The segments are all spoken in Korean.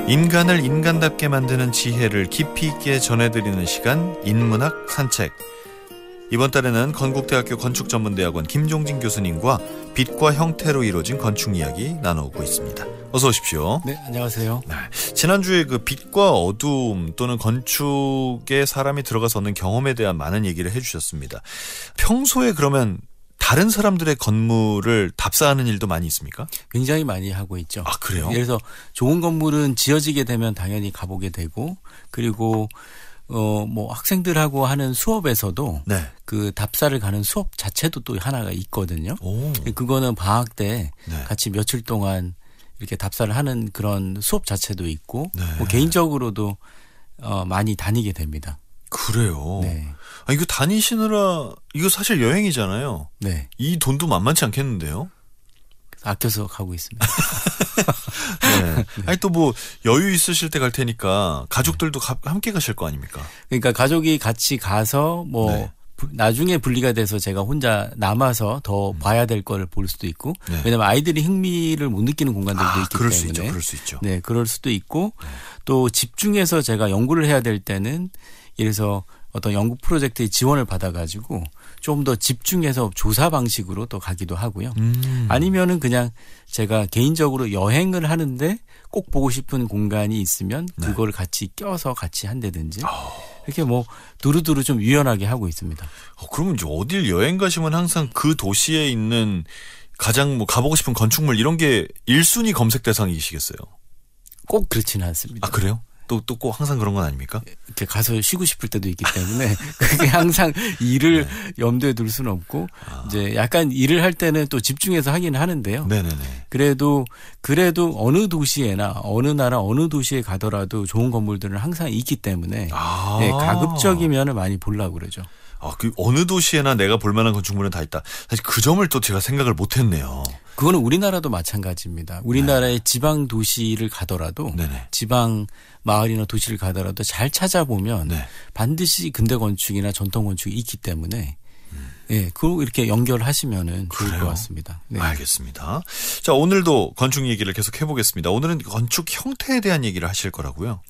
인간을 인간답게 만드는 지혜를 깊이 있게 전해드리는 시간, 인문학 산책. 이번 달에는 건국대학교 건축전문대학원 김종진 교수님과 빛과 형태로 이루어진 건축 이야기 나누고 있습니다. 어서 오십시오. 네, 안녕하세요. 네, 지난주에 그 빛과 어두움 또는 건축에 사람이 들어가서 얻는 경험에 대한 많은 얘기를 해주셨습니다. 평소에 그러면 다른 사람들의 건물을 답사하는 일도 많이 있습니까? 굉장히 많이 하고 있죠. 아, 그래요? 예를 들어서 좋은 건물은 지어지게 되면 당연히 가보게 되고, 그리고 뭐 학생들하고 하는 수업에서도 네. 그 답사를 가는 수업 자체도 또 하나가 있거든요. 오. 그거는 방학 때 네. 같이 며칠 동안 이렇게 답사를 하는 그런 수업 자체도 있고, 네. 뭐 개인적으로도 많이 다니게 됩니다. 그래요? 네. 아, 이거 다니시느라, 이거 사실 여행이잖아요. 네. 이 돈도 만만치 않겠는데요? 아껴서 가고 있습니다. 네. 아니, 또 뭐, 여유 있으실 때 갈 테니까 가족들도 함께 가실 거 아닙니까? 그러니까 가족이 같이 가서 뭐, 네. 나중에 분리가 돼서 제가 혼자 남아서 더 봐야 될 걸 볼 수도 있고, 네. 왜냐하면 아이들이 흥미를 못 느끼는 공간들도 있기 그럴 때문에. 수 있죠. 그럴 수 있죠. 네, 그럴 수도 있고, 네. 또 집중해서 제가 연구를 해야 될 때는, 예를 들어서 어떤 연구 프로젝트의 지원을 받아가지고 좀 더 집중해서 조사 방식으로 또 가기도 하고요. 아니면은 그냥 제가 개인적으로 여행을 하는데 꼭 보고 싶은 공간이 있으면 네. 그걸 같이 껴서 같이 한다든지 이렇게 뭐 두루두루 좀 유연하게 하고 있습니다. 그러면 이제 어딜 여행 가시면 항상 그 도시에 있는 가장 뭐 가보고 싶은 건축물 이런 게 1순위 검색 대상이시겠어요? 꼭 그렇지는 않습니다. 아, 그래요? 또 꼭 항상 그런 건 아닙니까? 이렇게 가서 쉬고 싶을 때도 있기 때문에 그게 항상 일을 염두에 둘 수는 없고 이제 약간 일을 할 때는 또 집중해서 하긴 하는데요. 네네네. 그래도 어느 도시에나 어느 나라 어느 도시에 가더라도 좋은 건물들은 항상 있기 때문에 네, 가급적이면은 많이 보려고 그러죠. 아, 그 어느 도시에나 내가 볼 만한 건축물은 다 있다. 사실 그 점을 또 제가 생각을 못 했네요. 그거는 우리나라도 마찬가지입니다. 우리나라의 지방 도시를 가더라도 네네. 지방 마을이나 도시를 가더라도 잘 찾아보면 네. 반드시 근대 건축이나 전통 건축이 있기 때문에 예, 그거 이렇게 연결하시면은 좋을 그래요? 것 같습니다. 네. 알겠습니다. 자, 오늘도 건축 얘기를 계속 해보겠습니다. 오늘은 건축 형태에 대한 얘기를 하실 거라고요?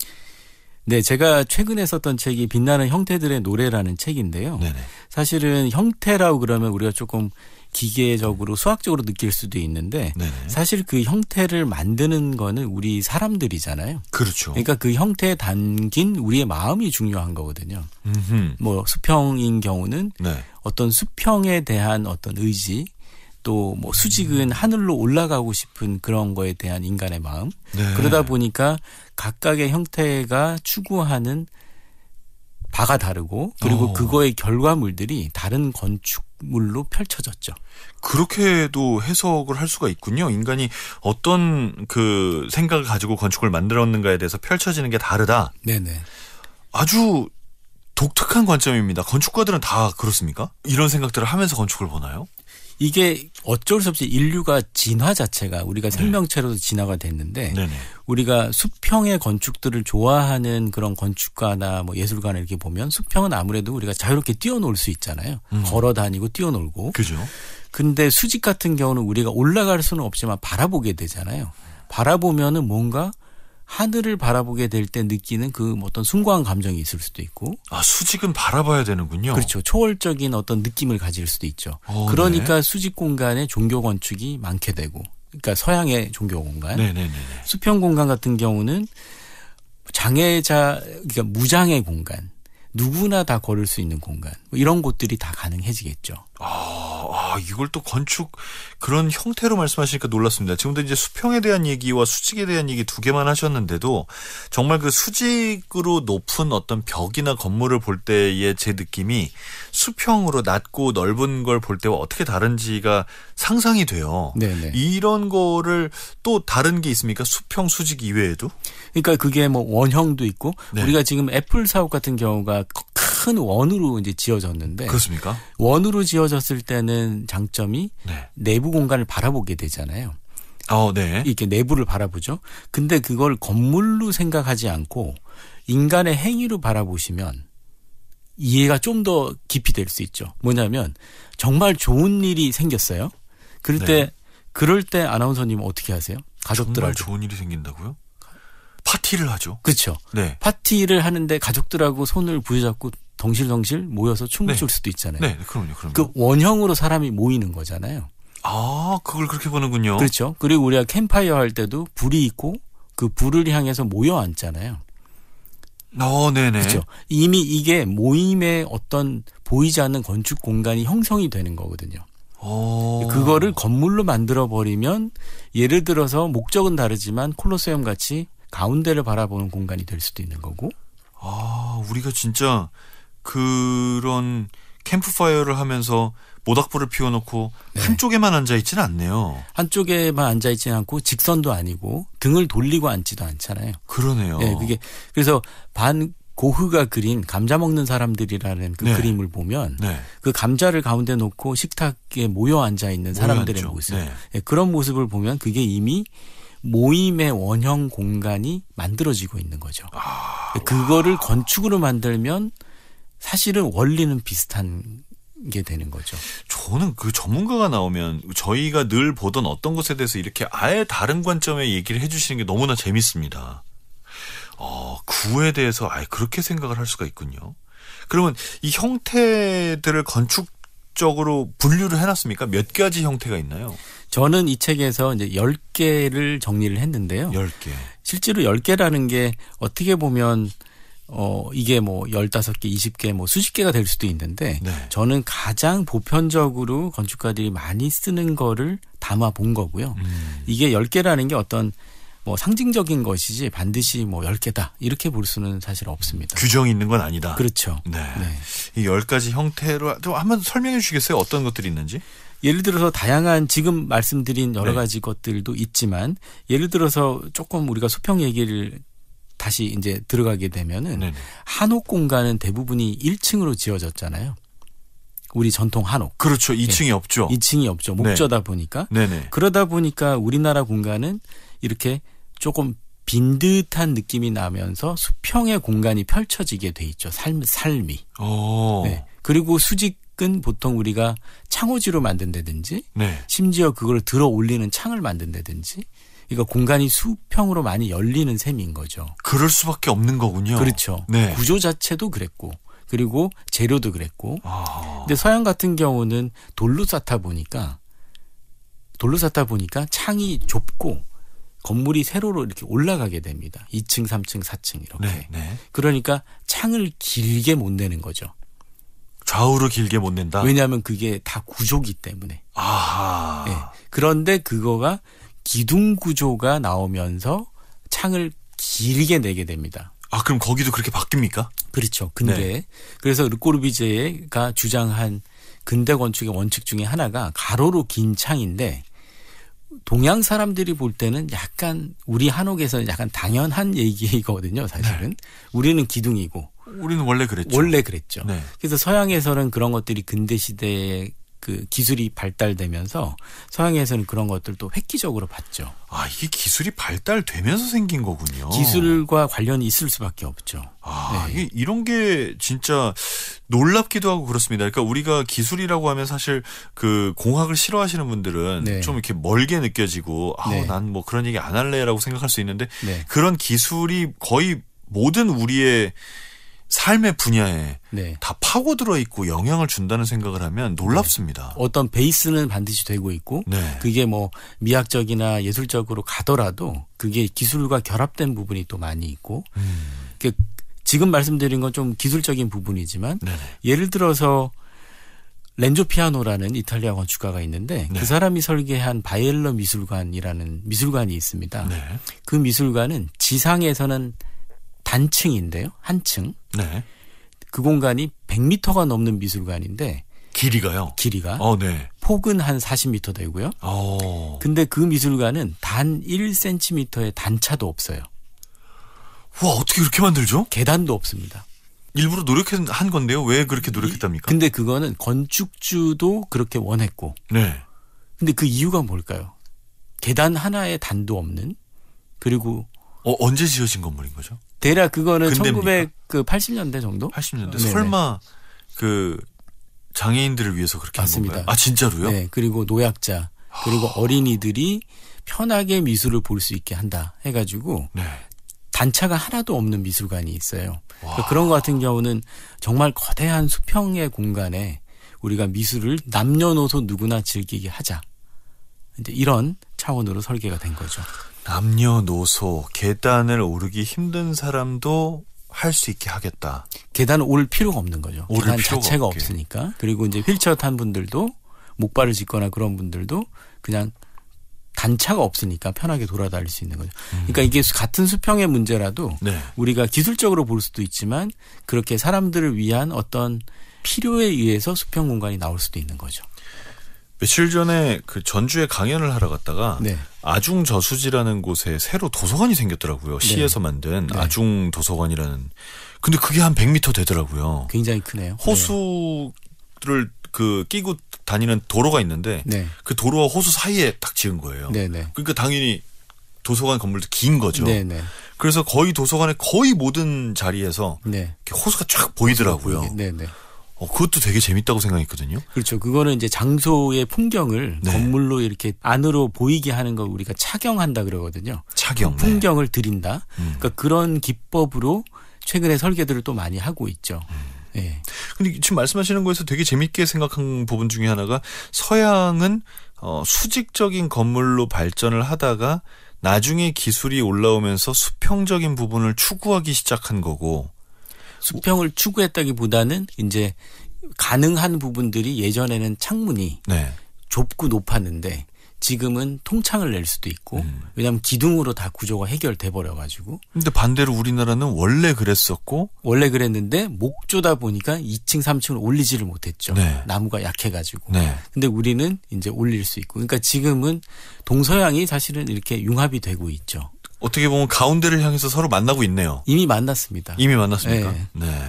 네, 제가 최근에 썼던 책이 빛나는 형태들의 노래라는 책인데요. 네네. 사실은 형태라고 그러면 우리가 조금 기계적으로 수학적으로 느낄 수도 있는데 네네. 사실 그 형태를 만드는 거는 우리 사람들이잖아요. 그렇죠. 그러니까 그 형태에 담긴 우리의 마음이 중요한 거거든요. 뭐 수평인 경우는 네. 어떤 수평에 대한 어떤 의지 또 뭐 수직은 하늘로 올라가고 싶은 그런 거에 대한 인간의 마음. 네. 그러다 보니까 각각의 형태가 추구하는 바가 다르고 그리고 그거의 결과물들이 다른 건축물로 펼쳐졌죠. 그렇게도 해석을 할 수가 있군요. 인간이 어떤 그 생각을 가지고 건축을 만들었는가에 대해서 펼쳐지는 게 다르다. 네네. 아주 독특한 관점입니다. 건축가들은 다 그렇습니까? 이런 생각들을 하면서 건축을 보나요? 이게 어쩔 수 없이 인류가 진화 자체가 우리가 생명체로도 진화가 됐는데 네네. 우리가 수평의 건축들을 좋아하는 그런 건축가나 뭐 예술가나 이렇게 보면 수평은 아무래도 우리가 자유롭게 뛰어놀 수 있잖아요. 걸어 다니고 뛰어놀고. 그죠. 근데 수직 같은 경우는 우리가 올라갈 수는 없지만 바라보게 되잖아요. 바라보면은 뭔가 하늘을 바라보게 될 때 느끼는 그 어떤 숭고한 감정이 있을 수도 있고. 아, 수직은 바라봐야 되는군요. 그렇죠. 초월적인 어떤 느낌을 가질 수도 있죠. 그러니까 수직 공간에 종교 건축이 많게 되고. 그러니까 서양의 종교 공간. 네네네. 수평 공간 같은 경우는 그러니까 무장애 공간. 누구나 다 걸을 수 있는 공간. 뭐 이런 곳들이 다 가능해지겠죠. 이걸 또 건축 그런 형태로 말씀하시니까 놀랐습니다. 지금도 이제 수평에 대한 얘기와 수직에 대한 얘기 두 개만 하셨는데도 정말 그 수직으로 높은 어떤 벽이나 건물을 볼 때의 제 느낌이 수평으로 낮고 넓은 걸 볼 때와 어떻게 다른지가 상상이 돼요. 네네. 이런 거를 또 다른 게 있습니까? 수평, 수직 이외에도? 그러니까 그게 뭐 원형도 있고 네. 우리가 지금 애플 사옥 같은 경우가 큰 원으로 이제 지어졌는데 그렇습니까? 원으로 지어졌을 때는 장점이 네. 내부 공간을 바라보게 되잖아요. 네. 이렇게 내부를 바라보죠. 근데 그걸 건물로 생각하지 않고 인간의 행위로 바라보시면 이해가 좀 더 깊이 될 수 있죠. 뭐냐면 정말 좋은 일이 생겼어요. 그럴 때 아나운서님은 어떻게 하세요? 정말 가족들하고. 좋은 일이 생긴다고요? 파티를 하죠. 그렇죠. 네. 파티를 하는데 가족들하고 손을 부여잡고 덩실덩실 모여서 춤을 네. 출 수도 있잖아요. 네, 그럼요. 그 원형으로 사람이 모이는 거잖아요. 아, 그걸 그렇게 보는군요. 그렇죠. 그리고 우리가 캠파이어 할 때도 불이 있고 그 불을 향해서 모여 앉잖아요. 네네. 그렇죠. 이미 이게 모임의 어떤 보이지 않는 건축 공간이 형성이 되는 거거든요. 그거를 건물로 만들어 버리면 예를 들어서 목적은 다르지만 콜로세움 같이 가운데를 바라보는 공간이 될 수도 있는 거고. 우리가 진짜 그런 캠프파이어를 하면서 모닥불을 피워놓고 네. 한쪽에만 앉아있지는 않네요. 한쪽에만 앉아있지는 않고 직선도 아니고 등을 돌리고 앉지도 않잖아요. 그러네요. 네, 그게 그래서 반 고흐가 그린 감자 먹는 사람들이라는 그 네. 그림을 보면 네. 그 감자를 가운데 놓고 식탁에 모여 앉아 있는 사람들의 모여 앉죠. 모습. 네. 네, 그런 모습을 보면 그게 이미 모임의 원형 공간이 만들어지고 있는 거죠. 그거를 건축으로 만들면 사실은 원리는 비슷한 게 되는 거죠. 저는 그 전문가가 나오면 저희가 늘 보던 어떤 것에 대해서 이렇게 아예 다른 관점의 얘기를 해주시는 게 너무나 재밌습니다. 구에 대해서 아예 그렇게 생각을 할 수가 있군요. 그러면 이 형태들을 건축적으로 분류를 해놨습니까? 몇 가지 형태가 있나요? 저는 이 책에서 이제 10개를 정리를 했는데요. 10개. 실제로 10개라는 게 어떻게 보면 이게 뭐 15개, 20개, 뭐 수십 개가 될 수도 있는데 네. 저는 가장 보편적으로 건축가들이 많이 쓰는 거를 담아 본 거고요. 이게 10개라는 게 어떤 뭐 상징적인 것이지 반드시 뭐 10개다 이렇게 볼 수는 사실 없습니다. 규정이 있는 건 아니다. 그렇죠. 네. 네. 이 10가지 형태로 좀 한번 설명해 주시겠어요? 어떤 것들이 있는지? 예를 들어서 다양한 지금 말씀드린 여러 네. 가지 것들도 있지만 예를 들어서 조금 우리가 수평 얘기를 다시 이제 들어가게 되면은 네네. 한옥 공간은 대부분이 1층으로 지어졌잖아요. 우리 전통 한옥. 그렇죠. 2층이 네. 없죠. 2층이 없죠. 목조다 보니까. 네네. 그러다 보니까 우리나라 공간은 이렇게 조금 빈 듯한 느낌이 나면서 수평의 공간이 펼쳐지게 돼 있죠. 삶이. 네. 그리고 수직은 보통 우리가 창호지로 만든다든지 네. 심지어 그걸 들어 올리는 창을 만든다든지 그러니까 공간이 수평으로 많이 열리는 셈인 거죠. 그럴 수밖에 없는 거군요. 그렇죠. 네. 구조 자체도 그랬고 그리고 재료도 그랬고 근데 서양 같은 경우는 돌로 쌓다 보니까 창이 좁고 건물이 세로로 이렇게 올라가게 됩니다. 2층, 3층, 4층 이렇게. 네. 네. 그러니까 창을 길게 못 내는 거죠. 좌우로 길게 못 낸다. 왜냐하면 그게 다 구조기 때문에. 아하. 네. 그런데 그거가 기둥 구조가 나오면서 창을 길게 내게 됩니다. 그럼 거기도 그렇게 바뀝니까? 그렇죠. 근데 네. 그래서 르꼬르비제가 주장한 근대 건축의 원칙 중에 하나가 가로로 긴 창인데 동양 사람들이 볼 때는 약간 우리 한옥에서는 약간 당연한 얘기거든요. 사실은. 네. 우리는 기둥이고. 우리는 원래 그랬죠. 원래 그랬죠. 네. 그래서 서양에서는 그런 것들이 근대 시대에 그 기술이 발달되면서 서양에서는 그런 것들도 획기적으로 봤죠. 이게 기술이 발달되면서 생긴 거군요. 기술과 관련이 있을 수밖에 없죠. 네. 이게 이런 게 진짜 놀랍기도 하고 그렇습니다. 그러니까 우리가 기술이라고 하면 사실 그 공학을 싫어하시는 분들은 네. 좀 이렇게 멀게 느껴지고 네. 난 뭐 그런 얘기 안 할래라고 생각할 수 있는데 네. 그런 기술이 거의 모든 우리의 삶의 분야에 네. 다 파고들어 있고 영향을 준다는 생각을 하면 놀랍습니다. 어떤 베이스는 반드시 되고 있고 네. 그게 뭐 미학적이나 예술적으로 가더라도 그게 기술과 결합된 부분이 또 많이 있고 지금 말씀드린 건 좀 기술적인 부분이지만 네네. 예를 들어서 렌조 피아노라는 이탈리아 건축가가 있는데 네. 그 사람이 설계한 바이엘러 미술관이라는 미술관이 있습니다. 네. 그 미술관은 지상에서는 단층인데요. 한 층. 네. 그 공간이 100m가 넘는 미술관인데 길이가요? 길이가 네. 폭은 한 40m 되고요. 근데 그 미술관은 단 1cm의 단차도 없어요. 와, 어떻게 그렇게 만들죠? 계단도 없습니다. 일부러 노력한 건데요. 왜 그렇게 노력했답니까? 근데 그거는 건축주도 그렇게 원했고. 네. 근데 그 이유가 뭘까요? 계단 하나의 단도 없는 그리고 언제 지어진 건물인 거죠? 대략 그거는 근대입니까? 1980년대 정도? 80년대. 네네. 설마 그 장애인들을 위해서 그렇게 맞습니다. 한 건가요? 진짜로요? 네. 그리고 노약자 그리고 어린이들이 편하게 미술을 볼 수 있게 한다 해가지고 네. 단차가 하나도 없는 미술관이 있어요. 그러니까 그런 것 같은 경우는 정말 거대한 수평의 공간에 우리가 미술을 남녀노소 누구나 즐기게 하자. 이제 이런 차원으로 설계가 된 거죠. 남녀노소 계단을 오르기 힘든 사람도 할 수 있게 하겠다. 계단을 오를 필요가 없는 거죠. 계단 자체가 없게. 없으니까. 그리고 이제 휠체어 탄 분들도 목발을 짚거나 그런 분들도 그냥 단차가 없으니까 편하게 돌아다닐 수 있는 거죠. 그러니까 이게 같은 수평의 문제라도 네. 우리가 기술적으로 볼 수도 있지만 그렇게 사람들을 위한 어떤 필요에 의해서 수평 공간이 나올 수도 있는 거죠. 며칠 전에 그 전주에 강연을 하러 갔다가 네. 아중저수지라는 곳에 새로 도서관이 생겼더라고요. 네. 시에서 만든 네. 아중도서관이라는. 근데 그게 한 100m 되더라고요. 굉장히 크네요. 호수를 그 끼고 다니는 도로가 있는데 네. 그 도로와 호수 사이에 딱 지은 거예요. 네, 네. 그러니까 당연히 도서관 건물도 긴 거죠. 네, 네. 그래서 거의 도서관의 거의 모든 자리에서 네. 이렇게 호수가 쫙 보이더라고요. 네, 네. 그것도 되게 재밌다고 생각했거든요. 그렇죠. 그거는 이제 장소의 풍경을 네. 건물로 이렇게 안으로 보이게 하는 걸 우리가 착영한다 그러거든요. 착영. 그 풍경을 드린다. 음. 그러니까 그런 기법으로 최근에 설계들을 또 많이 하고 있죠. 네. 근데 지금 말씀하시는 거에서 되게 재밌게 생각한 부분 중에 하나가 서양은 수직적인 건물로 발전을 하다가 나중에 기술이 올라오면서 수평적인 부분을 추구하기 시작한 거고 수평을 추구했다기보다는 이제 가능한 부분들이 예전에는 창문이 네. 좁고 높았는데 지금은 통창을 낼 수도 있고 왜냐하면 기둥으로 다 구조가 해결돼 버려가지고. 근데 반대로 우리나라는 원래 그랬었고 원래 그랬는데 목조다 보니까 2층 3층을 올리지를 못했죠. 네. 나무가 약해가지고. 네. 근데 우리는 이제 올릴 수 있고. 그러니까 지금은 동서양이 사실은 이렇게 융합이 되고 있죠. 어떻게 보면 가운데를 향해서 서로 만나고 있네요. 이미 만났습니다. 이미 만났습니까? 네. 네.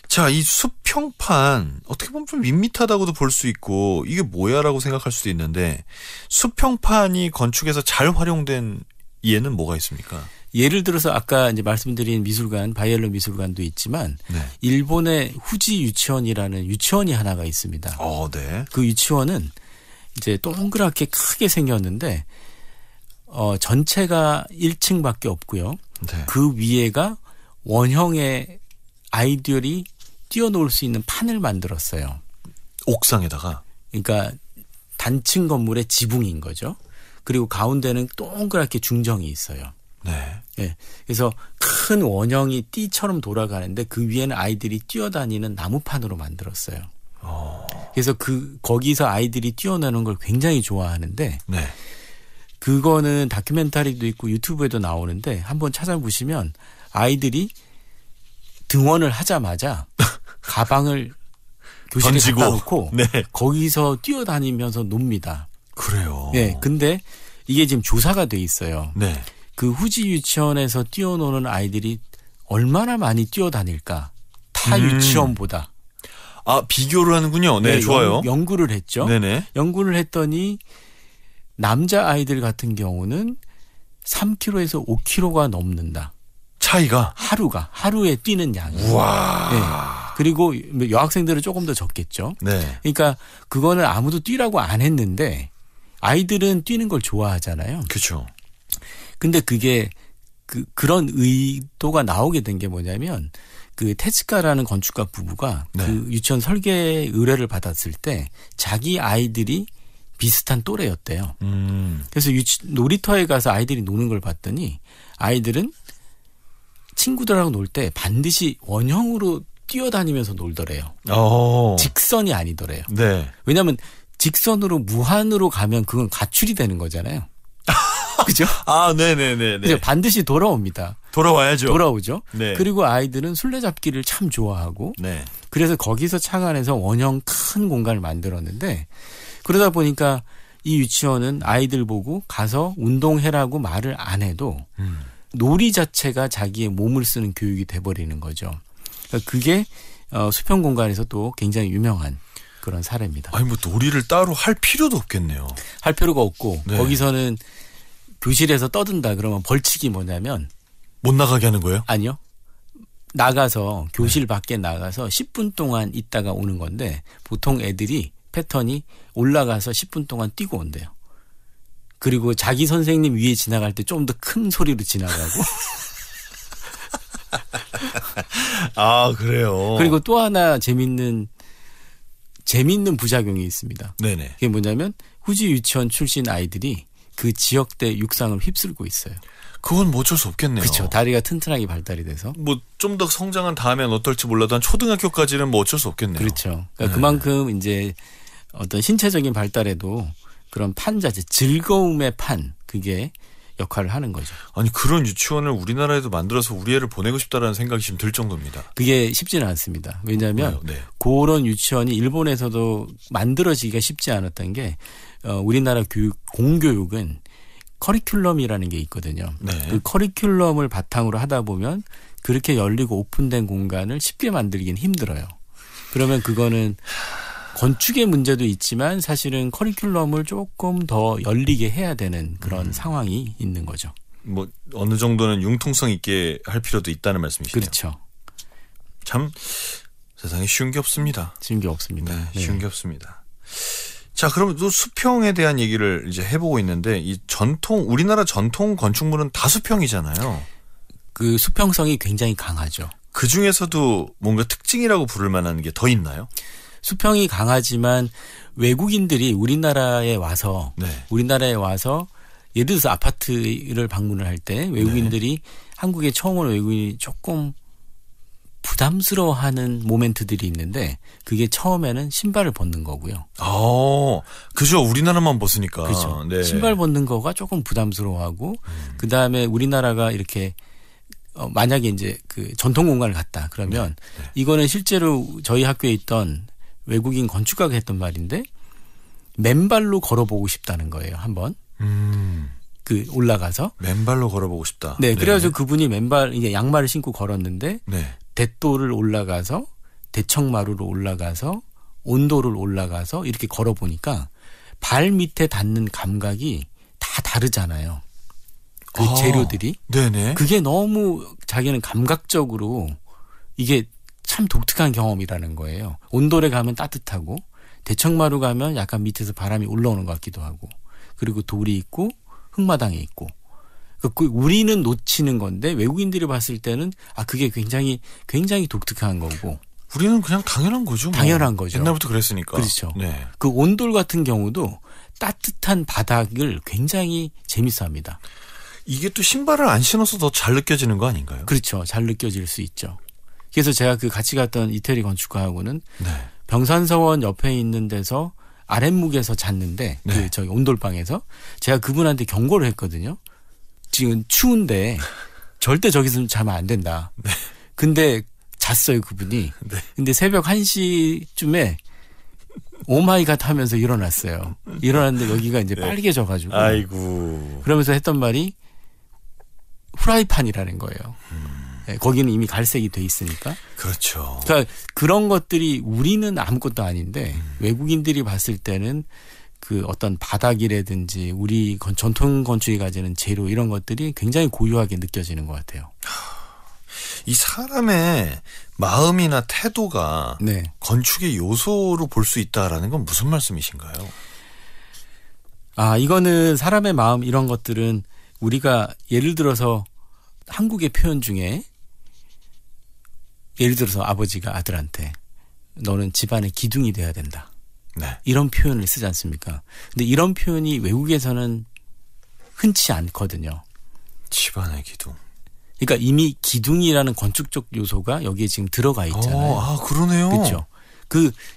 자, 이 수평판 어떻게 보면 좀 밋밋하다고도 볼 수 있고 이게 뭐야라고 생각할 수도 있는데 수평판이 건축에서 잘 활용된 예는 뭐가 있습니까? 예를 들어서 아까 이제 말씀드린 미술관, 바이엘론 미술관도 있지만 네. 일본의 후지 유치원이라는 유치원이 하나가 있습니다. 네. 그 유치원은 이제 동그랗게 크게 생겼는데 전체가 1층밖에 없고요. 네. 그 위에가 원형의 아이들이 뛰어놀 수 있는 판을 만들었어요. 옥상에다가. 그러니까 단층 건물의 지붕인 거죠. 그리고 가운데는 동그랗게 중정이 있어요. 네. 네. 그래서 큰 원형이 띠처럼 돌아가는데 그 위에는 아이들이 뛰어다니는 나무판으로 만들었어요. 그래서 거기서 아이들이 뛰어노는 걸 굉장히 좋아하는데 네. 그거는 다큐멘터리도 있고 유튜브에도 나오는데 한번 찾아보시면 아이들이 등원을 하자마자 가방을 교실에 던지고. 갖다 놓고 네. 거기서 뛰어다니면서 놉니다. 그래요. 네, 근데 이게 지금 조사가 돼 있어요. 네. 그 후지 유치원에서 뛰어노는 아이들이 얼마나 많이 뛰어다닐까? 타 유치원보다. 비교를 하는군요. 네, 좋아요. 연구를 했죠. 네네. 연구를 했더니 남자 아이들 같은 경우는 3km에서 5km가 넘는다. 차이가. 하루에 뛰는 양이. 우와. 네. 그리고 여학생들은 조금 더 적겠죠. 네. 그러니까 그거는 아무도 뛰라고 안 했는데 아이들은 뛰는 걸 좋아하잖아요. 그렇죠. 근데 그게 그런 의도가 나오게 된 게 뭐냐면 그 테츠카라는 건축가 부부가 네. 그 유치원 설계 의뢰를 받았을 때 자기 아이들이 비슷한 또래였대요. 그래서 놀이터에 가서 아이들이 노는 걸 봤더니 아이들은 친구들하고 놀 때 반드시 원형으로 뛰어다니면서 놀더래요. 직선이 아니더래요. 네. 왜냐하면 직선으로 무한으로 가면 그건 가출이 되는 거잖아요. 그죠? 네네네. 그죠? 반드시 돌아옵니다. 돌아와야죠. 돌아오죠. 네. 그리고 아이들은 술래잡기를 참 좋아하고 네. 그래서 거기서 착안해서 원형 큰 공간을 만들었는데 그러다 보니까 이 유치원은 아이들 보고 가서 운동해라고 말을 안 해도 놀이 자체가 자기의 몸을 쓰는 교육이 돼버리는 거죠. 그러니까 그게 수평 공간에서 또 굉장히 유명한 그런 사례입니다. 아니 뭐 놀이를 따로 할 필요도 없겠네요. 할 필요가 없고 네. 거기서는 교실에서 떠든다 그러면 벌칙이 뭐냐면 못 나가게 하는 거예요? 아니요. 나가서 교실 밖에 나가서 10분 동안 있다가 오는 건데 보통 애들이 패턴이 올라가서 10분 동안 뛰고 온대요. 그리고 자기 선생님 위에 지나갈 때 좀 더 큰 소리로 지나가고. 아, 그래요. 그리고 또 하나 재밌는 부작용이 있습니다. 네네. 그게 뭐냐면 후지 유치원 출신 아이들이 그 지역대 육상을 휩쓸고 있어요. 그건 뭐 어쩔 수 없겠네요. 그렇죠. 다리가 튼튼하게 발달이 돼서. 뭐 좀 더 성장한 다음엔 어떨지 몰라도 한 초등학교까지는 뭐 어쩔 수 없겠네요. 그렇죠. 그러니까 그만큼 이제 어떤 신체적인 발달에도 그런 판 자체, 즐거움의 판, 그게 역할을 하는 거죠. 아니, 그런 유치원을 우리나라에도 만들어서 우리 애를 보내고 싶다라는 생각이 지금 들 정도입니다. 그게 쉽지는 않습니다. 왜냐하면 네. 그런 유치원이 일본에서도 만들어지기가 쉽지 않았던 게 우리나라 공교육은 커리큘럼이라는 게 있거든요. 네. 그 커리큘럼을 바탕으로 하다 보면 그렇게 열리고 오픈된 공간을 쉽게 만들긴 힘들어요. 그러면 그거는 건축의 문제도 있지만 사실은 커리큘럼을 조금 더 열리게 해야 되는 그런 상황이 있는 거죠. 뭐 어느 정도는 융통성 있게 할 필요도 있다는 말씀이시네요. 그렇죠. 참 세상에 쉬운 게 없습니다. 쉬운 게 없습니다. 네, 쉬운 게 없습니다. 자, 그럼 또 수평에 대한 얘기를 이제 해보고 있는데 이 우리나라 전통 건축물은 다 수평이잖아요. 그 수평성이 굉장히 강하죠. 그 중에서도 뭔가 특징이라고 부를 만한 게 더 있나요? 수평이 강하지만 외국인들이 우리나라에 와서 예를 들어서 아파트를 방문을 할 때 외국인들이 한국에 처음 오는 외국인이 조금 부담스러워하는 모멘트들이 있는데 그게 처음에는 신발을 벗는 거고요. 그죠. 우리나라만 벗으니까. 그렇죠. 네. 신발 벗는 거가 조금 부담스러워하고 그다음에 우리나라가 이렇게 만약에 이제 그 전통 공간을 갔다 그러면 이거는 실제로 저희 학교에 있던 외국인 건축가가 했던 말인데 맨발로 걸어보고 싶다는 거예요. 한번. 그 올라가서 맨발로 걸어보고 싶다. 네, 그래가지고 그분이 이제 양말을 신고 걸었는데 네. 대도를 올라가서 대청마루로 올라가서 온도를 올라가서 이렇게 걸어보니까 발 밑에 닿는 감각이 다 다르잖아요. 그 재료들이. 네네. 그게 너무 자기는 감각적으로 이게 참 독특한 경험이라는 거예요. 온돌에 가면 따뜻하고 대청마루 가면 약간 밑에서 바람이 올라오는 것 같기도 하고 그리고 돌이 있고 흙마당이 있고 우리는 놓치는 건데 외국인들이 봤을 때는 그게 굉장히 독특한 거고 우리는 그냥 당연한 거죠. 당연한 거죠. 옛날부터 그랬으니까. 그렇죠. 네. 그 온돌 같은 경우도 따뜻한 바닥을 굉장히 재밌어합니다. 이게 또 신발을 안 신어서 더 잘 느껴지는 거 아닌가요? 그렇죠. 잘 느껴질 수 있죠. 그래서 제가 그 같이 갔던 이태리 건축가하고는 병산서원 옆에 있는 데서 아랫목에서 잤는데 저기 온돌방에서 제가 그분한테 경고를 했거든요. 지금 추운데 절대 저기서 자면 안 된다. 근데 잤어요 그분이. 근데 새벽 1시쯤에 오마이갓 하면서 일어났어요. 일어났는데 여기가 이제 빨개져가지고. 아이고. 그러면서 했던 말이 후라이팬이라는 거예요. 거기는 이미 갈색이 돼 있으니까. 그렇죠. 그러니까 그런 것들이 우리는 아무것도 아닌데 외국인들이 봤을 때는 그 어떤 바닥이라든지 우리 전통 건축이 가지는 재료 이런 것들이 굉장히 고유하게 느껴지는 것 같아요. 이 사람의 마음이나 태도가 건축의 요소로 볼 수 있다라는 건 무슨 말씀이신가요? 이거는 사람의 마음 이런 것들은 우리가 예를 들어서 한국의 표현 중에 예를 들어서 아버지가 아들한테 너는 집안의 기둥이 돼야 된다. 이런 표현을 쓰지 않습니까? 근데 이런 표현이 외국에서는 흔치 않거든요. 집안의 기둥. 그러니까 이미 기둥이라는 건축적 요소가 여기에 지금 들어가 있잖아요. 그러네요. 그렇죠.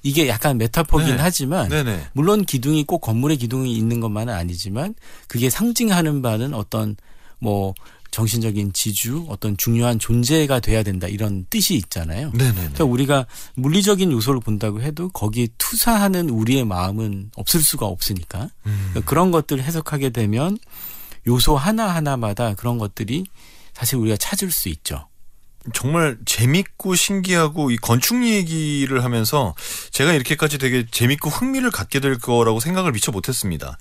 이게 약간 메타포긴 하지만 물론 기둥이 꼭 건물의 기둥이 있는 것만은 아니지만 그게 상징하는 바는 어떤 뭐 정신적인 지주, 어떤 중요한 존재가 돼야 된다 이런 뜻이 있잖아요. 그러니까 우리가 물리적인 요소를 본다고 해도 거기에 투사하는 우리의 마음은 없을 수가 없으니까 그러니까 그런 것들을 해석하게 되면 요소 하나하나마다 그런 것들이 사실 우리가 찾을 수 있죠. 정말 재밌고 신기하고 이 건축 얘기를 하면서 제가 이렇게까지 되게 재밌고 흥미를 갖게 될 거라고 생각을 미처 못했습니다.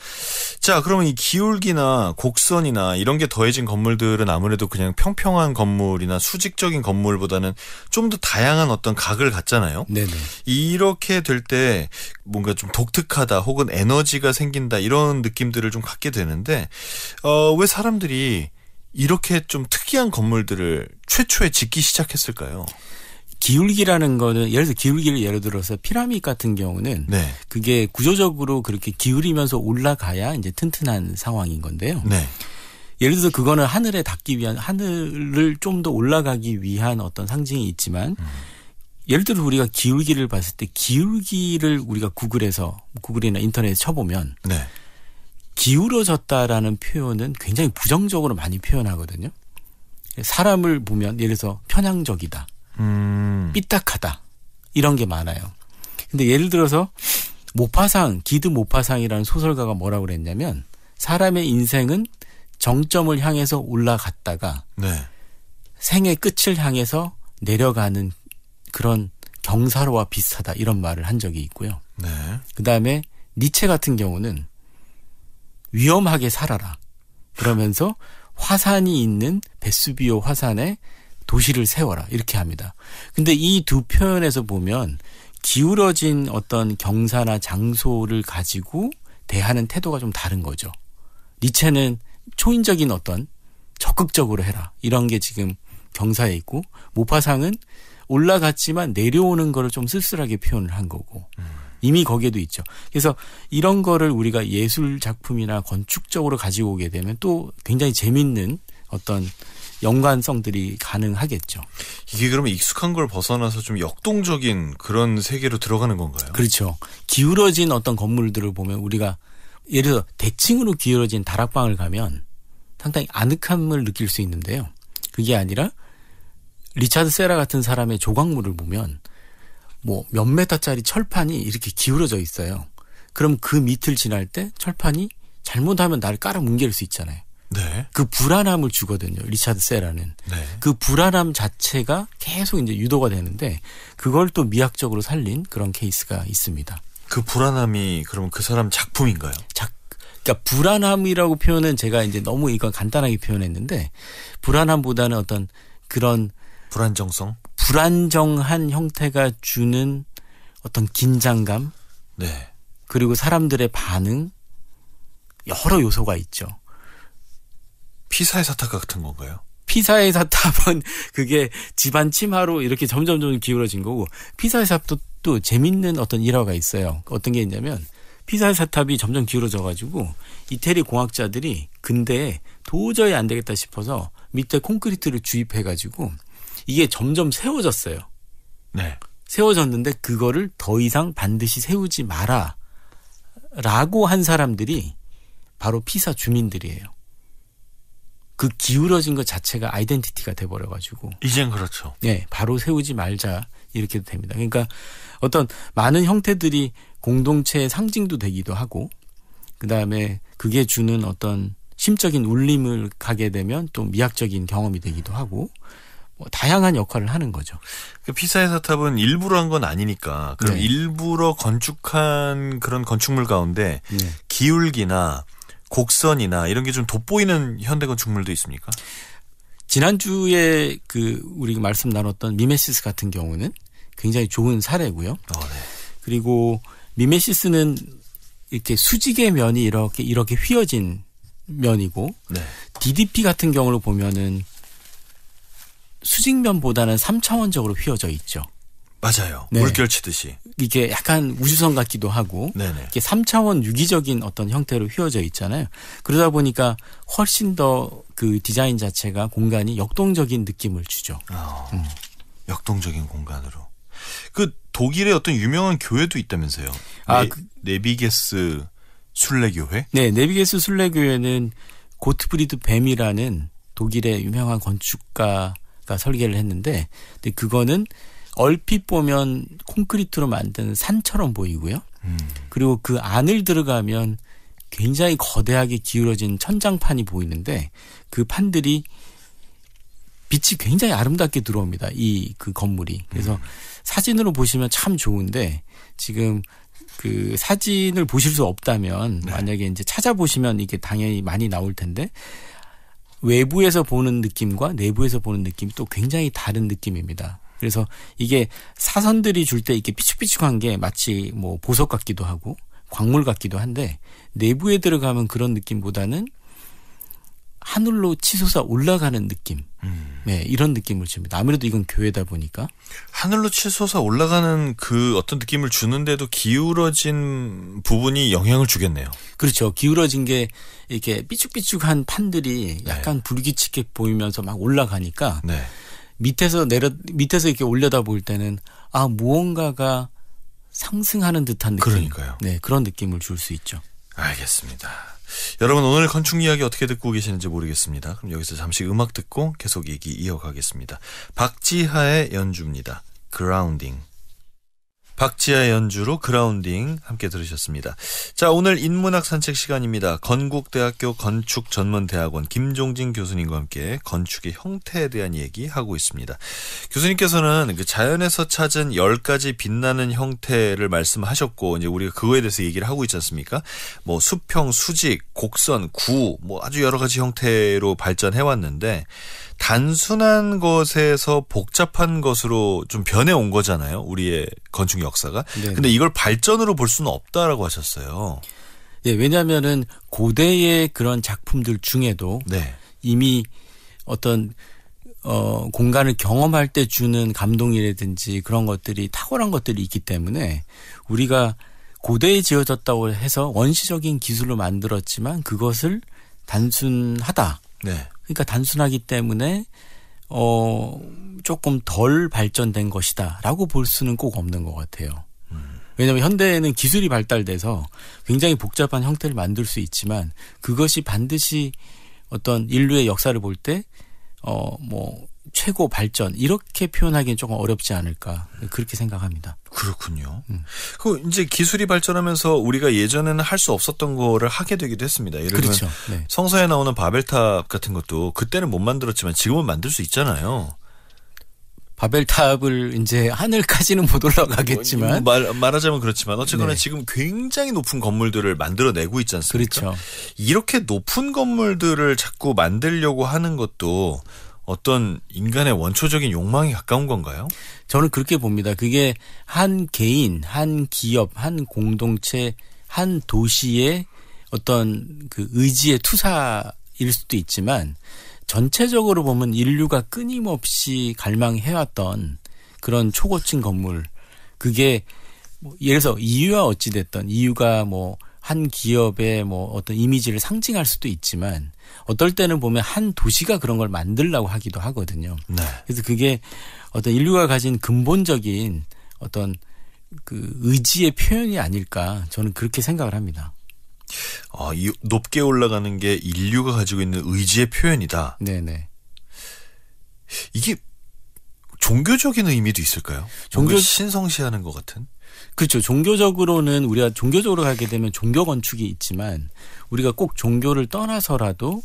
자, 그러면 이 기울기나 곡선이나 이런 게 더해진 건물들은 아무래도 그냥 평평한 건물이나 수직적인 건물보다는 좀 더 다양한 어떤 각을 갖잖아요. 네네. 이렇게 될 때 뭔가 좀 독특하다 혹은 에너지가 생긴다 이런 느낌들을 좀 갖게 되는데 왜 사람들이 이렇게 좀 특이한 건물들을 최초에 짓기 시작했을까요? 기울기라는 거는 예를 들어서 피라미드 같은 경우는 네. 그게 구조적으로 그렇게 기울이면서 올라가야 이제 튼튼한 상황인 건데요. 네. 예를 들어서 그거는 하늘에 닿기 위한 하늘을 좀 더 올라가기 위한 어떤 상징이 있지만 예를 들어 우리가 기울기를 봤을 때 기울기를 우리가 구글이나 인터넷에 쳐보면 네. 기울어졌다라는 표현은 굉장히 부정적으로 많이 표현하거든요. 사람을 보면 예를 들어서 편향적이다. 삐딱하다. 이런 게 많아요. 근데 예를 들어서 기드 모파상이라는 소설가가 뭐라고 그랬냐면 사람의 인생은 정점을 향해서 올라갔다가 네. 생의 끝을 향해서 내려가는 그런 경사로와 비슷하다. 이런 말을 한 적이 있고요. 네. 그다음에 니체 같은 경우는 위험하게 살아라. 그러면서 화산이 있는 베수비오 화산에 도시를 세워라. 이렇게 합니다. 근데 이 두 표현에서 보면 기울어진 어떤 경사나 장소를 가지고 대하는 태도가 좀 다른 거죠. 니체는 초인적인 어떤 적극적으로 해라. 이런 게 지금 경사에 있고 모파상은 올라갔지만 내려오는 거를 좀 쓸쓸하게 표현을 한 거고 이미 거기에도 있죠. 그래서 이런 거를 우리가 예술 작품이나 건축적으로 가지고 오게 되면 또 굉장히 재밌는 어떤 연관성들이 가능하겠죠. 이게 그러면 익숙한 걸 벗어나서 좀 역동적인 그런 세계로 들어가는 건가요? 그렇죠. 기울어진 어떤 건물들을 보면 우리가 예를 들어 대칭으로 기울어진 다락방을 가면 상당히 아늑함을 느낄 수 있는데요. 그게 아니라 리차드 세라 같은 사람의 조각물을 보면 뭐 몇 메타짜리 철판이 이렇게 기울어져 있어요. 그럼 그 밑을 지날 때 철판이 잘못하면 나를 깔아뭉갤 수 있잖아요. 네. 그 불안함을 주거든요. 리차드 세라는. 네. 그 불안함 자체가 계속 이제 유도가 되는데 그걸 또 미학적으로 살린 그런 케이스가 있습니다. 그 불안함이 그러면 그 사람 작품인가요? 그러니까 불안함이라고 표현은 제가 이제 너무 이건 간단하게 표현했는데 불안함보다는 어떤 그런 불안정한 형태가 주는 어떤 긴장감, 네. 그리고 사람들의 반응, 여러 요소가 있죠. 피사의 사탑 같은 건가요? 피사의 사탑은 그게 집안 침하로 이렇게 점점 기울어진 거고 피사의 사탑도 또 재밌는 어떤 일화가 있어요. 어떤 게 있냐면 피사의 사탑이 점점 기울어져 가지고 이태리 공학자들이 근대에 도저히 안 되겠다 싶어서 밑에 콘크리트를 주입해 가지고 이게 점점 세워졌어요. 네. 세워졌는데 그거를 더 이상 반드시 세우지 마라 라고 한 사람들이 바로 피사 주민들이에요. 그 기울어진 것 자체가 아이덴티티가 돼버려가지고. 이젠 그렇죠. 네, 바로 세우지 말자 이렇게 됩니다. 그러니까 어떤 많은 형태들이 공동체의 상징도 되기도 하고 그다음에 그게 주는 어떤 심적인 울림을 가게 되면 또 미학적인 경험이 되기도 하고 뭐 다양한 역할을 하는 거죠. 그 피사의 사탑은 일부러 한 건 아니니까 그럼 네. 일부러 건축한 그런 건축물 가운데 네. 기울기나 곡선이나 이런 게 좀 돋보이는 현대 건축물도 있습니까? 지난주에 그 우리가 말씀 나눴던 미메시스 같은 경우는 굉장히 좋은 사례고요. 네. 그리고 미메시스는 이렇게 수직의 면이 이렇게 휘어진 면이고 네. DDP 같은 경우를 보면은 수직면보다는 3차원적으로 휘어져 있죠. 맞아요. 네. 물결 치듯이. 이게 약간 우주선 같기도 하고 네네. 이게 3차원 유기적인 어떤 형태로 휘어져 있잖아요. 그러다 보니까 훨씬 더 그 디자인 자체가 공간이 역동적인 느낌을 주죠. 역동적인 공간으로. 그 독일의 어떤 유명한 교회도 있다면서요. 네비게스 순례교회? 네, 네비게스 순례교회는 고트프리드 뱀이라는 독일의 유명한 건축가가 설계를 했는데 근데 그거는 얼핏 보면 콘크리트로 만든 산처럼 보이고요. 그리고 그 안을 들어가면 굉장히 거대하게 기울어진 천장판이 보이는데 그 판들이 빛이 굉장히 아름답게 들어옵니다. 이 그 건물이. 그래서 사진으로 보시면 참 좋은데 지금 그 사진을 보실 수 없다면 네. 만약에 이제 찾아보시면 이게 당연히 많이 나올 텐데 외부에서 보는 느낌과 내부에서 보는 느낌이 또 굉장히 다른 느낌입니다. 그래서 이게 사선들이 줄 때 이렇게 삐죽삐죽한 게 마치 뭐 보석 같기도 하고 광물 같기도 한데 내부에 들어가면 그런 느낌보다는 하늘로 치솟아 올라가는 느낌. 네, 이런 느낌을 줍니다. 아무래도 이건 교회다 보니까. 하늘로 치솟아 올라가는 그 어떤 느낌을 주는데도 기울어진 부분이 영향을 주겠네요. 그렇죠. 기울어진 게 이렇게 삐죽삐죽한 판들이 약간 불규칙해 보이면서 막 올라가니까 네. 밑에서 이렇게 올려다 볼 때는 아, 무언가가 상승하는 듯한 느낌. 그러니까요. 네, 그런 느낌을 줄 수 있죠. 알겠습니다. 여러분 오늘 건축 이야기 어떻게 듣고 계시는지 모르겠습니다. 그럼 여기서 잠시 음악 듣고 계속 얘기 이어가겠습니다. 박지하의 연주입니다. 그라운딩. 박지하의 연주로 그라운딩 함께 들으셨습니다. 자, 오늘 인문학 산책 시간입니다. 건국대학교 건축전문대학원 김종진 교수님과 함께 건축의 형태에 대한 얘기하고 있습니다. 교수님께서는 그 자연에서 찾은 10가지 빛나는 형태를 말씀하셨고 이제 우리가 그거에 대해서 얘기를 하고 있지 않습니까? 뭐 수평, 수직, 곡선, 구, 뭐 아주 여러 가지 형태로 발전해 왔는데 단순한 것에서 복잡한 것으로 좀 변해온 거잖아요. 우리의 건축 역사가. 네. 근데 이걸 발전으로 볼 수는 없다라고 하셨어요. 네, 왜냐하면은 고대의 그런 작품들 중에도 네. 이미 어떤 공간을 경험할 때 주는 감동이라든지 그런 것들이 탁월한 것들이 있기 때문에 우리가 고대에 지어졌다고 해서 원시적인 기술로 만들었지만 그것을 단순하다. 네. 그러니까 단순하기 때문에 조금 덜 발전된 것이다라고 볼 수는 꼭 없는 것 같아요. 왜냐하면 현대에는 기술이 발달돼서 굉장히 복잡한 형태를 만들 수 있지만 그것이 반드시 어떤 인류의 역사를 볼 때 뭐 최고 발전 이렇게 표현하기는 조금 어렵지 않을까 그렇게 생각합니다. 그렇군요. 그 이제 기술이 발전하면서 우리가 예전에는 할 수 없었던 거를 하게 되기도 했습니다. 예를 들면 그렇죠. 네. 성서에 나오는 바벨탑 같은 것도 그때는 못 만들었지만 지금은 만들 수 있잖아요. 바벨탑을 이제 하늘까지는 못 올라가겠지만 말하자면 그렇지만 어쨌거나 네. 지금 굉장히 높은 건물들을 만들어내고 있지 않습니까? 그렇죠. 이렇게 높은 건물들을 자꾸 만들려고 하는 것도 어떤 인간의 원초적인 욕망에 가까운 건가요? 저는 그렇게 봅니다. 그게 한 개인, 한 기업, 한 공동체, 한 도시의 어떤 그 의지의 투사일 수도 있지만 전체적으로 보면 인류가 끊임없이 갈망해왔던 그런 초고층 건물, 그게 뭐 예를 들어서 이유와 어찌 됐던 이유가 뭐 한 기업의 뭐 어떤 이미지를 상징할 수도 있지만 어떨 때는 보면 한 도시가 그런 걸 만들려고 하기도 하거든요. 네. 그래서 그게 어떤 인류가 가진 근본적인 어떤 그 의지의 표현이 아닐까 저는 그렇게 생각을 합니다. 이 높게 올라가는 게 인류가 가지고 있는 의지의 표현이다. 네네. 이게 종교적인 의미도 있을까요? 종교 신성시하는 것 같은? 그렇죠. 종교적으로는 우리가 종교적으로 가게 되면 종교 건축이 있지만 우리가 꼭 종교를 떠나서라도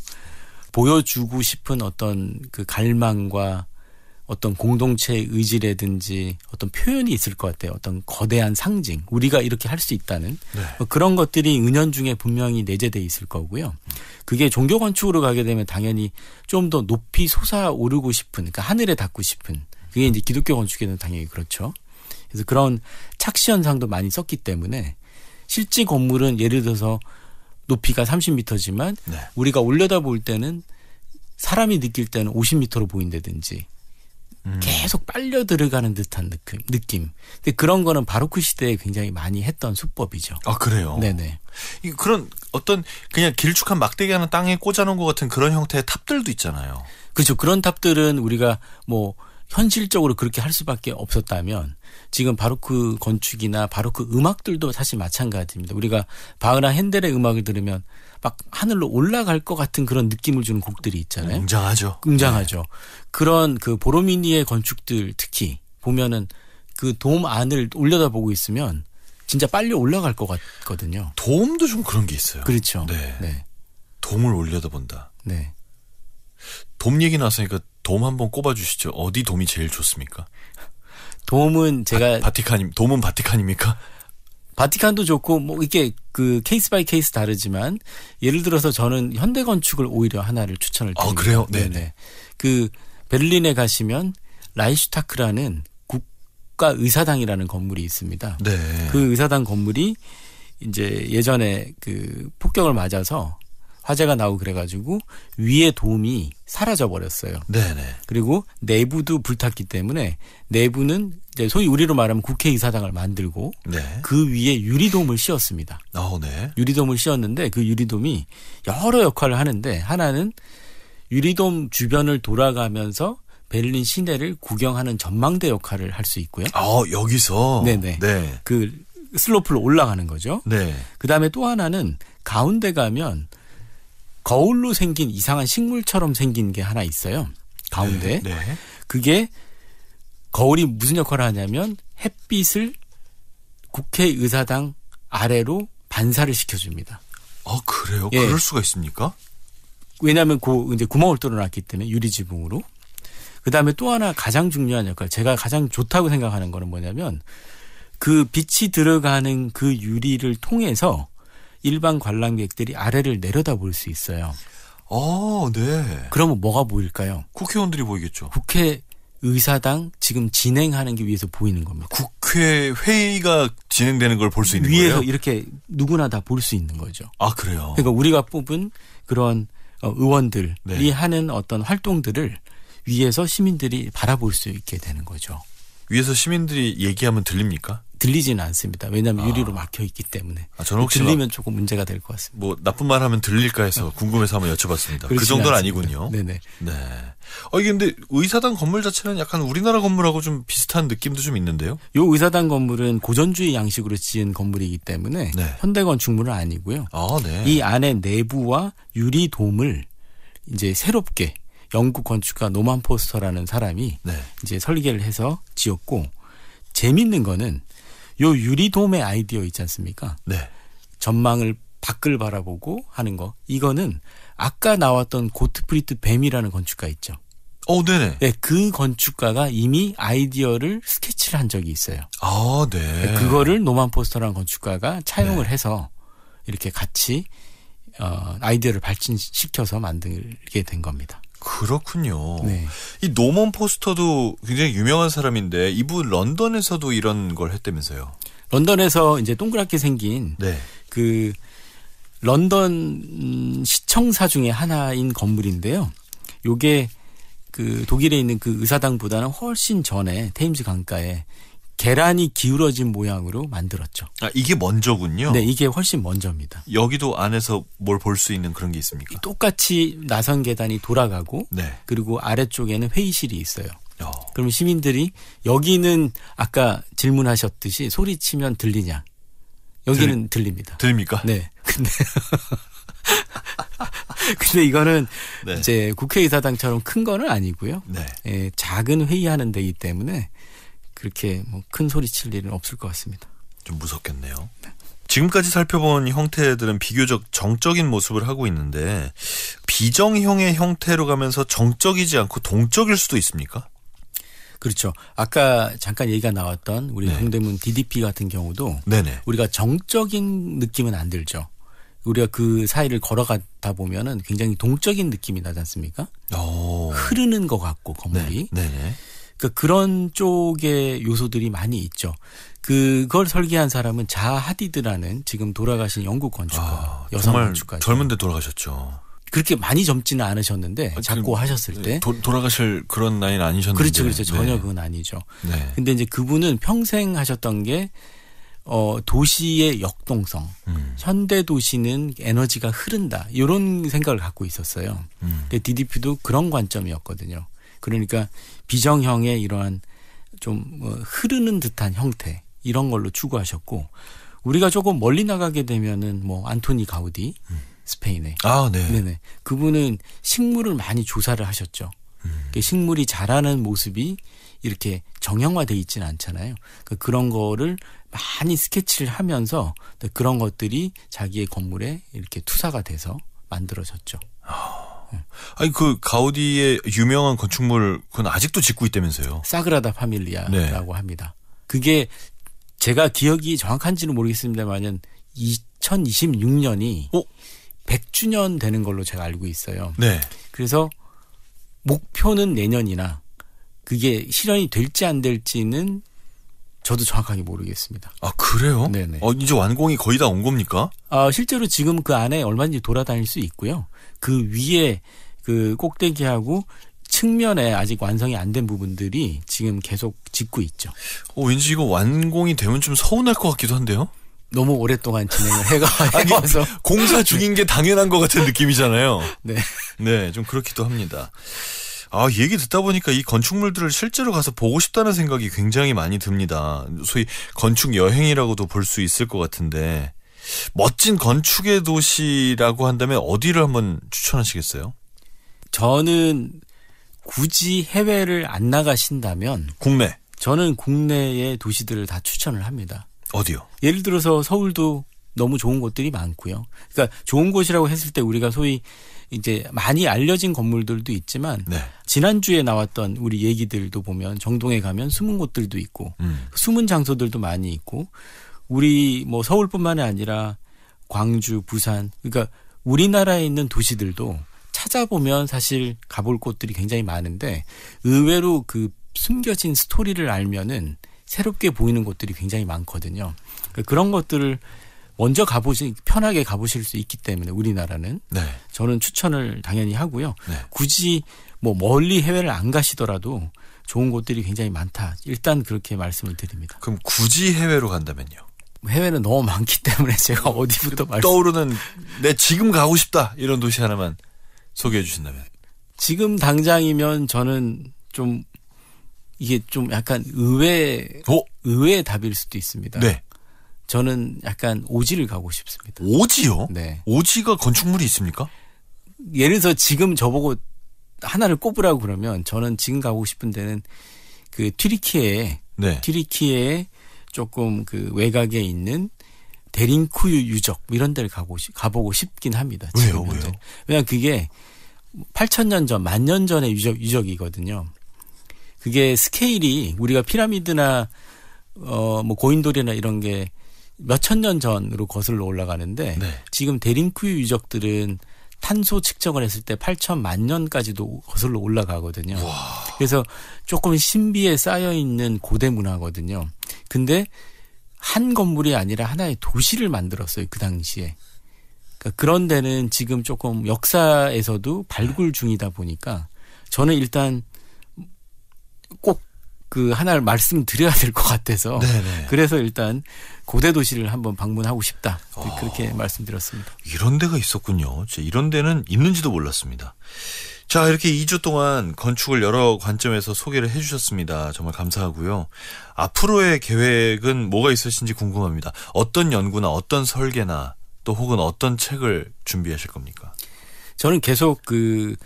보여주고 싶은 어떤 그 갈망과 어떤 공동체의 의지라든지 어떤 표현이 있을 것 같아요. 어떤 거대한 상징. 우리가 이렇게 할 수 있다는 네. 그런 것들이 은연중에 분명히 내재되어 있을 거고요. 그게 종교 건축으로 가게 되면 당연히 좀 더 높이 솟아오르고 싶은, 그러니까 하늘에 닿고 싶은. 그게 이제 기독교 건축에는 당연히 그렇죠. 그래서 그런 착시 현상도 많이 썼기 때문에 실제 건물은 예를 들어서 높이가 30m지만 네. 우리가 올려다 볼 때는 사람이 느낄 때는 50m로 보인다든지 계속 빨려 들어가는 듯한 느낌. 근데 그런 거는 바로크 시대에 굉장히 많이 했던 수법이죠. 아, 그래요? 네네. 그런 어떤 그냥 길쭉한 막대기 하나 땅에 꽂아놓은 것 같은 그런 형태의 탑들도 있잖아요. 그렇죠. 그런 탑들은 우리가 뭐 현실적으로 그렇게 할 수밖에 없었다면 지금 바로크 건축이나 바로크 음악들도 사실 마찬가지입니다. 우리가 바흐나 핸델의 음악을 들으면 막 하늘로 올라갈 것 같은 그런 느낌을 주는 곡들이 있잖아요. 웅장하죠. 웅장하죠. 네. 그런 그 보로미니의 건축들 특히 보면은 그 돔 안을 올려다보고 있으면 진짜 빨리 올라갈 것 같거든요. 돔도 좀 그런 게 있어요. 그렇죠. 네. 네. 돔을 올려다본다. 네. 돔 얘기 나왔으니까 돔 한번 꼽아주시죠. 어디 돔이 제일 좋습니까? 돔은 제가 돔은 바티칸입니까? 바티칸도 좋고 뭐 이게 그 케이스 바이 케이스 다르지만 예를 들어서 저는 현대 건축을 오히려 하나를 추천을 드립니다. 그래요? 네네. 그 베를린에 가시면 라이슈타크라는 국가 의사당이라는 건물이 있습니다. 네. 그 의사당 건물이 이제 예전에 그 폭격을 맞아서 화재가 나고 그래가지고 위에 돔이 사라져 버렸어요. 네네. 그리고 내부도 불탔기 때문에 내부는 이제 소위 우리로 말하면 국회의사당을 만들고 네. 그 위에 유리돔을 씌웠습니다. 네. 유리돔을 씌웠는데 그 유리돔이 여러 역할을 하는데 하나는 유리돔 주변을 돌아가면서 베를린 시내를 구경하는 전망대 역할을 할 수 있고요. 여기서? 네네. 네. 그 슬로프를 올라가는 거죠. 네. 그 다음에 또 하나는 가운데 가면 거울로 생긴 이상한 식물처럼 생긴 게 하나 있어요. 가운데. 네. 그게 거울이 무슨 역할을 하냐면 햇빛을 국회의사당 아래로 반사를 시켜줍니다. 그래요? 예. 그럴 수가 있습니까? 왜냐하면 이제 구멍을 뚫어놨기 때문에 유리지붕으로. 그 다음에 또 하나 가장 중요한 역할, 제가 가장 좋다고 생각하는 거는 뭐냐면 그 빛이 들어가는 그 유리를 통해서 일반 관람객들이 아래를 내려다볼 수 있어요. 네. 그러면 뭐가 보일까요? 국회의원들이 보이겠죠. 국회의사당 지금 진행하는 게 위에서 보이는 겁니다. 국회 회의가 진행되는 걸 볼 수 있는 위에서 거예요? 이렇게 누구나 다 볼 수 있는 거죠. 그래요? 그러니까 우리가 뽑은 그런 의원들이 네. 하는 어떤 활동들을 위에서 시민들이 바라볼 수 있게 되는 거죠. 위에서 시민들이 얘기하면 들립니까? 들리지는 않습니다. 왜냐하면 유리로 막혀 있기 때문에. 저는 혹시 들리면 조금 문제가 될 것 같습니다. 뭐 나쁜 말 하면 들릴까 해서 궁금해서 한번 여쭤봤습니다. 그 않습니다. 정도는 아니군요. 네네. 네. 이게 근데 의사당 건물 자체는 약간 우리나라 건물하고 좀 비슷한 느낌도 좀 있는데요. 이 의사당 건물은 고전주의 양식으로 지은 건물이기 때문에 네. 현대 건축물은 아니고요. 네. 이 안에 내부와 유리돔을 이제 새롭게 영국 건축가 노만 포스터라는 사람이 네. 이제 설계를 해서 지었고, 재밌는 거는 요 유리돔의 아이디어 있지 않습니까? 네. 전망을 밖을 바라보고 하는 거. 이거는 아까 나왔던 고트프리트 뱀이라는 건축가 있죠. 네네. 네, 그 건축가가 이미 아이디어를 스케치를 한 적이 있어요. 네. 그거를 노만 포스터라는 건축가가 차용을 네. 해서 이렇게 같이 아이디어를 발전시켜서 만들게 된 겁니다. 그렇군요. 네. 이 노먼 포스터도 굉장히 유명한 사람인데 이분 런던에서도 이런 걸 했다면서요. 런던에서 이제 동그랗게 생긴 네. 그 런던 시청사 중에 하나인 건물인데요. 요게 그 독일에 있는 그 의사당보다는 훨씬 전에 테임즈 강가에 계란이 기울어진 모양으로 만들었죠. 이게 먼저군요. 네, 이게 훨씬 먼저입니다. 여기도 안에서 뭘 볼 수 있는 그런 게 있습니까? 똑같이 나선 계단이 돌아가고 네. 그리고 아래쪽에는 회의실이 있어요. 그러면 시민들이 여기는 아까 질문하셨듯이 소리치면 들리냐? 여기는 들립니다. 들립니까? 네. 근데 이거는 네. 이제 국회의사당처럼 큰 거는 아니고요. 네. 작은 회의하는 데이기 때문에 그렇게 뭐 큰 소리 칠 일은 없을 것 같습니다. 좀 무섭겠네요. 지금까지 살펴본 형태들은 비교적 정적인 모습을 하고 있는데 비정형의 형태로 가면서 정적이지 않고 동적일 수도 있습니까? 그렇죠. 아까 잠깐 얘기가 나왔던 우리 네. 동대문 DDP 같은 경우도 네네. 우리가 정적인 느낌은 안 들죠. 우리가 그 사이를 걸어가다 보면은 굉장히 동적인 느낌이 나지 않습니까? 흐르는 것 같고 건물이. 네. 네네. 그러니까 그런 쪽의 요소들이 많이 있죠. 그걸 설계한 사람은 자하 하디드라는 지금 돌아가신 영국 건축가, 여성 정말 건축가. 젊은데 돌아가셨죠. 그렇게 많이 젊지는 않으셨는데 작고 하셨을 때. 돌아가실 그런 나이는 아니셨는데. 그렇죠. 전혀 그건 아니죠. 네. 근데 이제 그분은 평생 하셨던 게 도시의 역동성, 현대 도시는 에너지가 흐른다 이런 생각을 갖고 있었어요. DDP도 그런 관점이었거든요. 그러니까 비정형의 이러한 좀 흐르는 듯한 형태 이런 걸로 추구하셨고, 우리가 조금 멀리 나가게 되면은 뭐 안토니 가우디 스페인에. 네. 네네. 그분은 식물을 많이 조사를 하셨죠. 식물이 자라는 모습이 이렇게 정형화되어 있지는 않잖아요. 그러니까 그런 거를 많이 스케치를 하면서 그런 것들이 자기의 건물에 이렇게 투사가 돼서 만들어졌죠. 아니 그 가우디의 유명한 건축물 그건 아직도 짓고 있다면서요? 사그라다 파밀리아라고 네. 합니다. 그게 제가 기억이 정확한지는 모르겠습니다만은 2026년이 100주년 되는 걸로 제가 알고 있어요. 네. 그래서 목표는 내년이나 그게 실현이 될지 안 될지는 저도 정확하게 모르겠습니다. 아 그래요? 네네. 이제 완공이 거의 다 온 겁니까? 실제로 지금 그 안에 얼마든지 돌아다닐 수 있고요. 그 위에 그 꼭대기하고 측면에 아직 완성이 안 된 부분들이 지금 계속 짓고 있죠. 왠지 이거 완공이 되면 좀 서운할 것 같기도 한데요? 너무 오랫동안 진행을 해와서 공사 중인 게 당연한 것 같은 느낌이잖아요. 네. 네, 좀 그렇기도 합니다. 얘기 듣다 보니까 이 건축물들을 실제로 가서 보고 싶다는 생각이 굉장히 많이 듭니다. 소위 건축 여행이라고도 볼 수 있을 것 같은데 멋진 건축의 도시라고 한다면 어디를 한번 추천하시겠어요? 저는 굳이 해외를 안 나가신다면 국내. 저는 국내의 도시들을 다 추천을 합니다. 어디요? 예를 들어서 서울도 너무 좋은 곳들이 많고요. 그러니까 좋은 곳이라고 했을 때 우리가 소위 이제 많이 알려진 건물들도 있지만 네. 지난주에 나왔던 우리 얘기들도 보면 정동에 가면 숨은 곳들도 있고 숨은 장소들도 많이 있고 우리 뭐 서울뿐만이 아니라 광주, 부산 그러니까 우리나라에 있는 도시들도 찾아보면 사실 가볼 곳들이 굉장히 많은데 의외로 그 숨겨진 스토리를 알면은 새롭게 보이는 곳들이 굉장히 많거든요. 그러니까 그런 것들을 먼저 편하게 가보실 수 있기 때문에 우리나라는 네. 저는 추천을 당연히 하고요. 네. 굳이 뭐 멀리 해외를 안 가시더라도 좋은 곳들이 굉장히 많다. 일단 그렇게 말씀을 드립니다. 그럼 굳이 해외로 간다면요? 해외는 너무 많기 때문에 제가 어디부터 떠오르는 내 지금 가고 싶다 이런 도시 하나만 소개해 주신다면. 지금 당장이면 저는 좀 이게 좀 약간 의외의 답일 수도 있습니다. 네. 저는 약간 오지를 가고 싶습니다. 오지요? 네. 오지가 건축물이 있습니까? 예를 들어서 지금 저보고 하나를 꼽으라고 그러면 저는 지금 가고 싶은 데는 그 튀르키예에 조금 그 외곽에 있는 데링쿠유 유적 이런 데를 가보고 싶긴 합니다. 왜요? 왜냐하면 그게 8,000년 전, 10,000년 전의 유적이거든요. 그게 스케일이 우리가 피라미드나 뭐 고인돌이나 이런 게 몇천 년 전으로 거슬러 올라가는데 네. 지금 데링쿠유 유적들은 탄소 측정을 했을 때 8,000만 년까지도 거슬러 올라가거든요. 와. 그래서 조금 신비에 쌓여 있는 고대 문화거든요. 근데 한 건물이 아니라 하나의 도시를 만들었어요. 그 당시에. 그러니까 그런 데는 지금 조금 역사에서도 발굴 중이다 보니까 저는 일단 꼭 그 하나를 말씀드려야 될 것 같아서 네네. 그래서 일단 고대 도시를 한번 방문하고 싶다. 그렇게 말씀드렸습니다. 이런 데가 있었군요. 이런 데는 있는지도 몰랐습니다. 자, 이렇게 2주 동안 건축을 여러 관점에서 소개를 해 주셨습니다. 정말 감사하고요. 앞으로의 계획은 뭐가 있으신지 궁금합니다. 어떤 연구나 어떤 설계나 또 혹은 어떤 책을 준비하실 겁니까? 저는 계속 그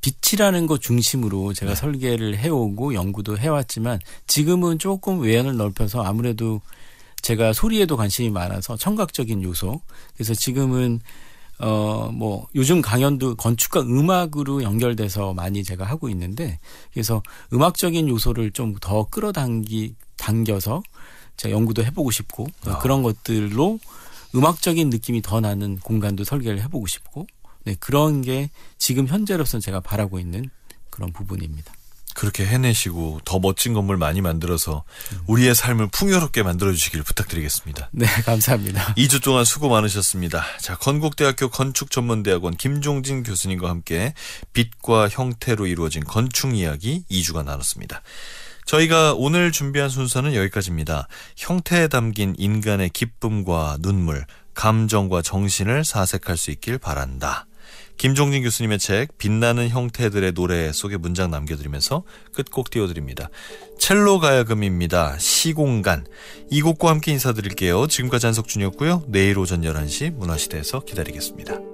빛이라는 것 중심으로 제가 설계를 해오고 연구도 해왔지만 지금은 조금 외연을 넓혀서 아무래도 제가 소리에도 관심이 많아서 청각적인 요소. 그래서 지금은 뭐 요즘 강연도 건축과 음악으로 연결돼서 많이 제가 하고 있는데 그래서 음악적인 요소를 좀 더 당겨서 제가 연구도 해보고 싶고 그런 것들로 음악적인 느낌이 더 나는 공간도 설계를 해보고 싶고 네, 그런 게 지금 현재로서는 제가 바라고 있는 그런 부분입니다. 그렇게 해내시고 더 멋진 건물 많이 만들어서 우리의 삶을 풍요롭게 만들어주시길 부탁드리겠습니다. 네, 감사합니다. 2주 동안 수고 많으셨습니다. 자, 건국대학교 건축전문대학원 김종진 교수님과 함께 빛과 형태로 이루어진 건축 이야기 2주간 나눴습니다. 저희가 오늘 준비한 순서는 여기까지입니다. 형태에 담긴 인간의 기쁨과 눈물, 감정과 정신을 사색할 수 있길 바란다. 김종진 교수님의 책 빛나는 형태들의 노래 속에 문장 남겨드리면서 끝곡 띄워드립니다. 첼로 가야금입니다. 시공간. 이 곡과 함께 인사드릴게요. 지금까지 한석준이었고요. 내일 오전 11시 문화시대에서 기다리겠습니다.